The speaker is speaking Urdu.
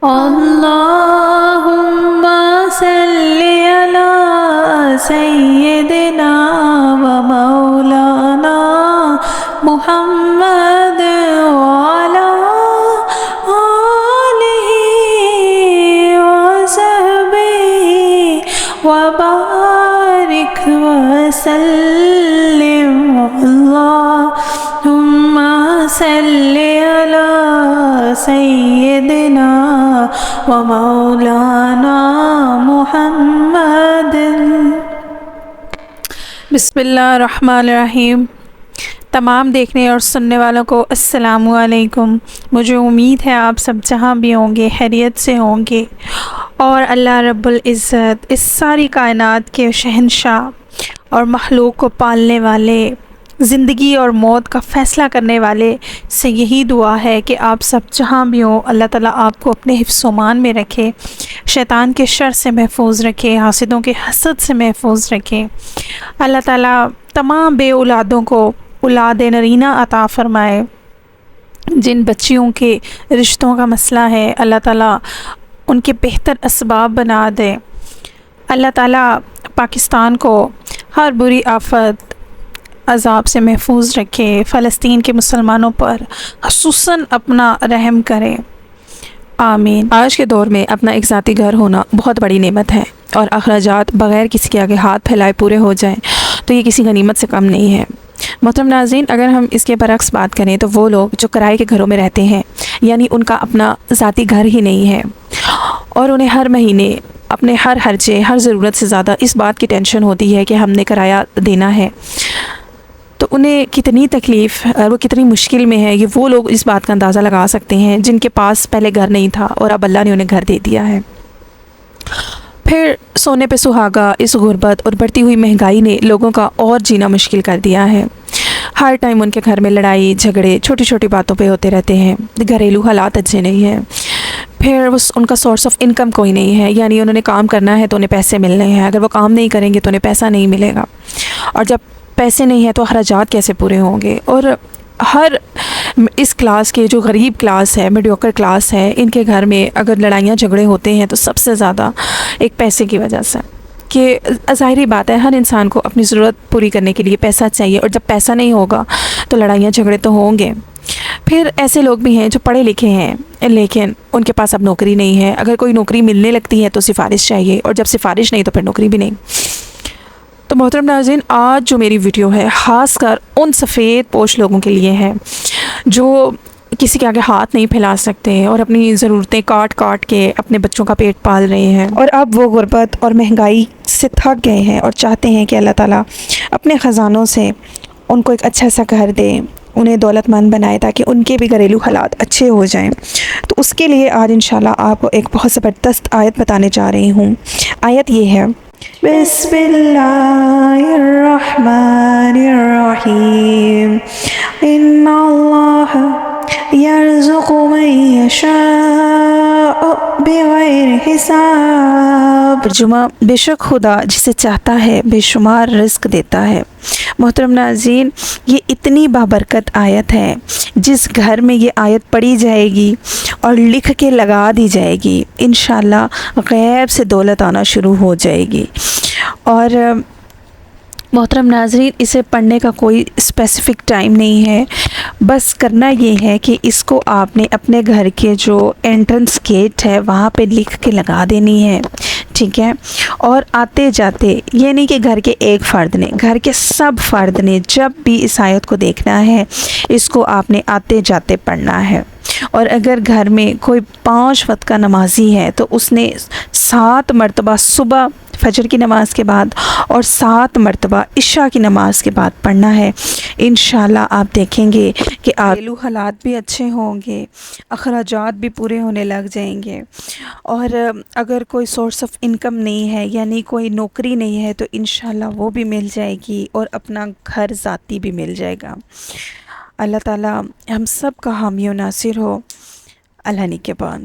اللهم صل على سيدنا ومولانا محمد وعلى آله وصحبه وبارك وسلم اللهم صل على سيدنا ومولانا محمد۔ بسم اللہ الرحمن الرحیم۔ تمام دیکھنے اور سننے والوں کو السلام علیکم۔ مجھے امید ہے آپ سب جہاں بھی ہوں گے خیریت سے ہوں گے، اور اللہ رب العزت اس ساری کائنات کے شہنشاہ اور مخلوق کو پالنے والے، زندگی اور موت کا فیصلہ کرنے والے سے یہی دعا ہے کہ آپ سب جہاں بھی ہوں اللہ تعالیٰ آپ کو اپنے حفظ و امان میں رکھے، شیطان کے شر سے محفوظ رکھے، حاسدوں کے حسد سے محفوظ رکھے۔ اللہ تعالیٰ تمام بے اولادوں کو اولاد نرینہ عطا فرمائے۔ جن بچیوں کے رشتوں کا مسئلہ ہے اللہ تعالیٰ ان کے بہتر اسباب بنا دے۔ اللہ تعالیٰ پاکستان کو ہر بری آفت عذاب سے محفوظ رکھے، فلسطین کے مسلمانوں پر خصوصاً اپنا رحم کرے، آمین۔ آج کے دور میں اپنا ایک ذاتی گھر ہونا بہت بڑی نعمت ہے، اور اخراجات بغیر کسی کے آگے ہاتھ پھیلائے پورے ہو جائیں تو یہ کسی غنیمت سے کم نہیں ہے۔ محترم ناظرین، اگر ہم اس کے برعکس بات کریں تو وہ لوگ جو کرائے کے گھروں میں رہتے ہیں، یعنی ان کا اپنا ذاتی گھر ہی نہیں ہے، اور انہیں ہر مہینے اپنے ہر خرچے، ہر ضرورت سے زیادہ اس بات کی ٹینشن ہوتی ہے کہ ہم نے کرایہ دینا ہے، تو انہیں کتنی تکلیف اور وہ کتنی مشکل میں ہے، یہ وہ لوگ اس بات کا اندازہ لگا سکتے ہیں جن کے پاس پہلے گھر نہیں تھا اور اب اللہ نے انہیں گھر دے دیا ہے۔ پھر سونے پہ سہاگا اس غربت اور بڑھتی ہوئی مہنگائی نے لوگوں کا اور جینا مشکل کر دیا ہے۔ ہر ٹائم ان کے گھر میں لڑائی جھگڑے چھوٹی چھوٹی باتوں پہ ہوتے رہتے ہیں، گھریلو حالات اچھے نہیں ہیں، پھر ان کا سورس آف انکم کوئی نہیں ہے، یعنی انہوں نے کام کرنا ہے تو انہیں پیسے ملنے ہیں، اگر وہ کام نہیں کریں گے تو انہیں پیسہ نہیں ملے گا، اور جب پیسے نہیں ہیں تو اخراجات کیسے پورے ہوں گے۔ اور ہر اس کلاس کے جو غریب کلاس ہے، میڈیوکر کلاس ہے، ان کے گھر میں اگر لڑائیاں جھگڑے ہوتے ہیں تو سب سے زیادہ ایک پیسے کی وجہ سے، کہ ظاہری بات ہے ہر انسان کو اپنی ضرورت پوری کرنے کے لیے پیسہ چاہیے، اور جب پیسہ نہیں ہوگا تو لڑائیاں جھگڑے تو ہوں گے۔ پھر ایسے لوگ بھی ہیں جو پڑھے لکھے ہیں لیکن ان کے پاس اب نوکری نہیں ہے، اگر کوئی نوکری ملنے لگتی ہے تو سفارش چاہیے، اور جب سفارش نہیں تو پھر نوکری بھی نہیں۔ تو محترم ناظرین، آج جو میری ویڈیو ہے خاص کر ان سفید پوش لوگوں کے لیے ہے جو کسی کے آگے ہاتھ نہیں پھیلا سکتے اور اپنی ضرورتیں کاٹ کاٹ کے اپنے بچوں کا پیٹ پال رہے ہیں، اور اب وہ غربت اور مہنگائی سے تھک گئے ہیں اور چاہتے ہیں کہ اللہ تعالیٰ اپنے خزانوں سے ان کو ایک اچھا سا گھر دے، انہیں دولت مند بنائے تاکہ ان کے بھی گھریلو حالات اچھے ہو جائیں۔ تو اس کے لیے آج انشاءاللہ آپ کو ایک بہت زبردست آیت بتانے جا رہی ہوں۔ آیت یہ ہے، بسم اللہ الرحمن الرحیم، ان اللہ یرزق من یشاء بغیر حساب۔ ترجمہ، بے شک خدا جسے چاہتا ہے بے شمار رزق دیتا ہے۔ محترم ناظرین، یہ اتنی بابرکت آیت ہے، جس گھر میں یہ آیت پڑھی جائے گی اور لکھ کے لگا دی جائے گی، انشاءاللہ غیب سے دولت آنا شروع ہو جائے گی۔ اور محترم ناظرین، اسے پڑھنے کا کوئی اسپیسیفک ٹائم نہیں ہے، بس کرنا یہ ہے کہ اس کو آپ نے اپنے گھر کے جو انٹرنس گیٹ ہے وہاں پہ لکھ کے لگا دینی ہے، ٹھیک ہے؟ اور آتے جاتے، یہ نہیں کہ گھر کے ایک فرد نے، گھر کے سب فرد نے جب بھی اس آیت کو دیکھنا ہے اس کو آپ نے آتے جاتے پڑھنا ہے۔ اور اگر گھر میں کوئی 5 وقت کا نمازی ہے تو اس نے 7 مرتبہ صبح فجر کی نماز کے بعد اور 7 مرتبہ عشاء کی نماز کے بعد پڑھنا ہے۔ انشاءاللہ آپ دیکھیں گے کہ گھریلو حالات بھی اچھے ہوں گے، اخراجات بھی پورے ہونے لگ جائیں گے، اور اگر کوئی سورس آف انکم نہیں ہے، یعنی کوئی نوکری نہیں ہے، تو انشاءاللہ وہ بھی مل جائے گی اور اپنا گھر ذاتی بھی مل جائے گا۔ اللہ تعالیٰ ہم سب کا حامی و ناصر ہو۔ اللہ نگہبان۔